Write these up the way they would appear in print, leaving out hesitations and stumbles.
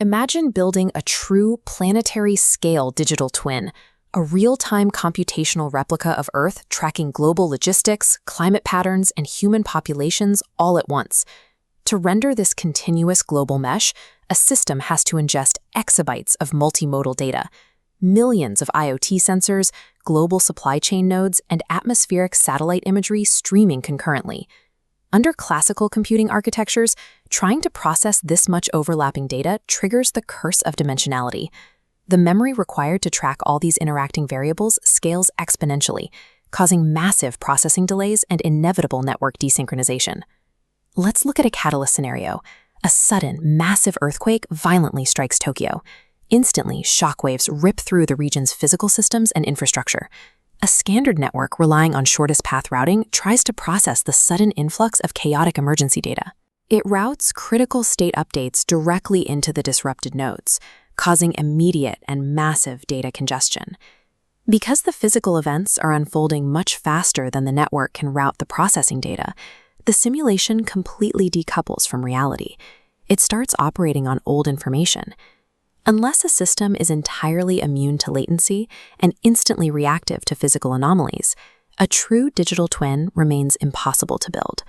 Imagine building a true planetary-scale digital twin, a real-time computational replica of Earth tracking global logistics, climate patterns, and human populations all at once. To render this continuous global mesh, a system has to ingest exabytes of multimodal data, millions of IoT sensors, global supply chain nodes, and atmospheric satellite imagery streaming concurrently. Under classical computing architectures, trying to process this much overlapping data triggers the curse of dimensionality. The memory required to track all these interacting variables scales exponentially, causing massive processing delays and inevitable network desynchronization. Let's look at a catalyst scenario. A sudden, massive earthquake violently strikes Tokyo. Instantly, shockwaves rip through the region's physical systems and infrastructure. A standard network relying on shortest path routing tries to process the sudden influx of chaotic emergency data. It routes critical state updates directly into the disrupted nodes, causing immediate and massive data congestion. Because the physical events are unfolding much faster than the network can route the processing data, the simulation completely decouples from reality. It starts operating on old information. Unless a system is entirely immune to latency and instantly reactive to physical anomalies, a true digital twin remains impossible to build.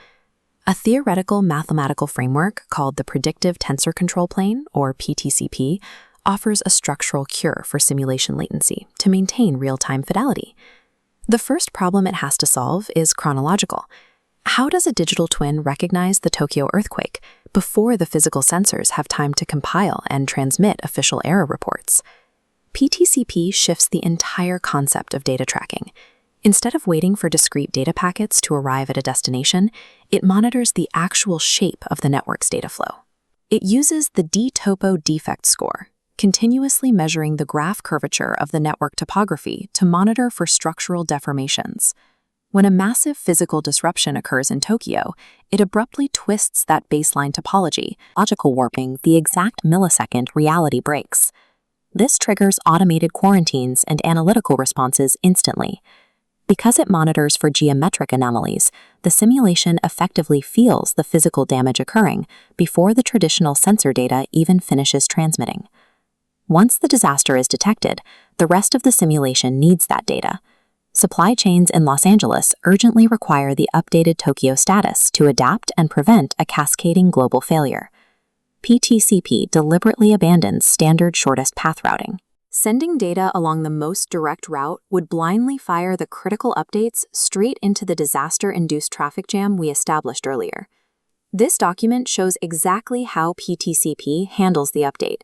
A theoretical mathematical framework called the Predictive Tensor Control Plane, or PTCP, offers a structural cure for simulation latency to maintain real-time fidelity. The first problem it has to solve is chronological. How does a digital twin recognize the Tokyo earthquake before the physical sensors have time to compile and transmit official error reports? PTCP shifts the entire concept of data tracking. Instead of waiting for discrete data packets to arrive at a destination, it monitors the actual shape of the network's data flow. It uses the D-topo defect score, continuously measuring the graph curvature of the network topography to monitor for structural deformations. When a massive physical disruption occurs in Tokyo, it abruptly twists that baseline topology, logical warping the exact millisecond reality breaks. This triggers automated quarantines and analytical responses instantly. Because it monitors for geometric anomalies, the simulation effectively feels the physical damage occurring before the traditional sensor data even finishes transmitting. Once the disaster is detected, the rest of the simulation needs that data. Supply chains in Los Angeles urgently require the updated Tokyo status to adapt and prevent a cascading global failure. PTCP deliberately abandons standard shortest path routing. Sending data along the most direct route would blindly fire the critical updates straight into the disaster-induced traffic jam we established earlier. This document shows exactly how PTCP handles the update.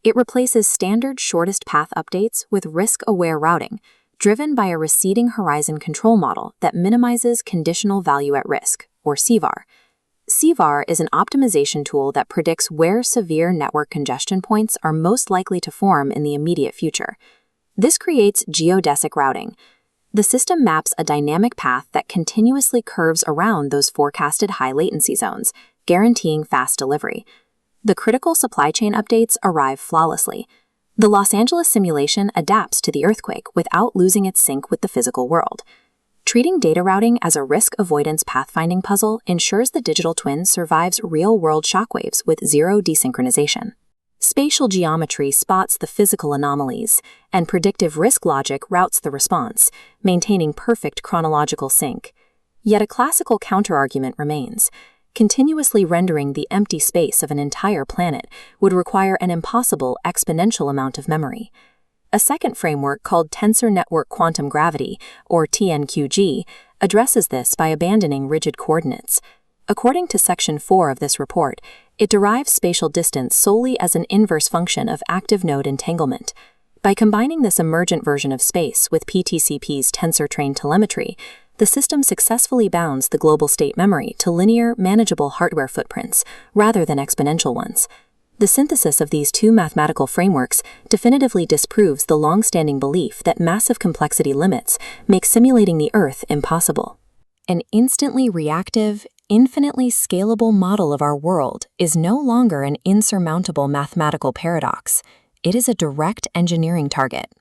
It replaces standard shortest path updates with risk-aware routing, driven by a receding horizon control model that minimizes conditional value at risk, or CVAR. CVAR is an optimization tool that predicts where severe network congestion points are most likely to form in the immediate future. This creates geodesic routing. The system maps a dynamic path that continuously curves around those forecasted high latency zones, guaranteeing fast delivery. The critical supply chain updates arrive flawlessly. The Los Angeles simulation adapts to the earthquake without losing its sync with the physical world. Treating data routing as a risk avoidance pathfinding puzzle ensures the digital twin survives real-world shockwaves with zero desynchronization. Spatial geometry spots the physical anomalies, and predictive risk logic routes the response, maintaining perfect chronological sync. Yet a classical counterargument remains. Continuously rendering the empty space of an entire planet would require an impossible exponential amount of memory. A second framework called Tensor-Network Quantum Gravity, or TNQG, addresses this by abandoning rigid coordinates. According to Section 4 of this report, it derives spatial distance solely as an inverse function of active node entanglement. By combining this emergent version of space with PTCP's tensor-trained telemetry, the system successfully bounds the global state memory to linear, manageable hardware footprints rather than exponential ones. The synthesis of these two mathematical frameworks definitively disproves the long-standing belief that massive complexity limits make simulating the Earth impossible. An instantly reactive, infinitely scalable model of our world is no longer an insurmountable mathematical paradox. It is a direct engineering target.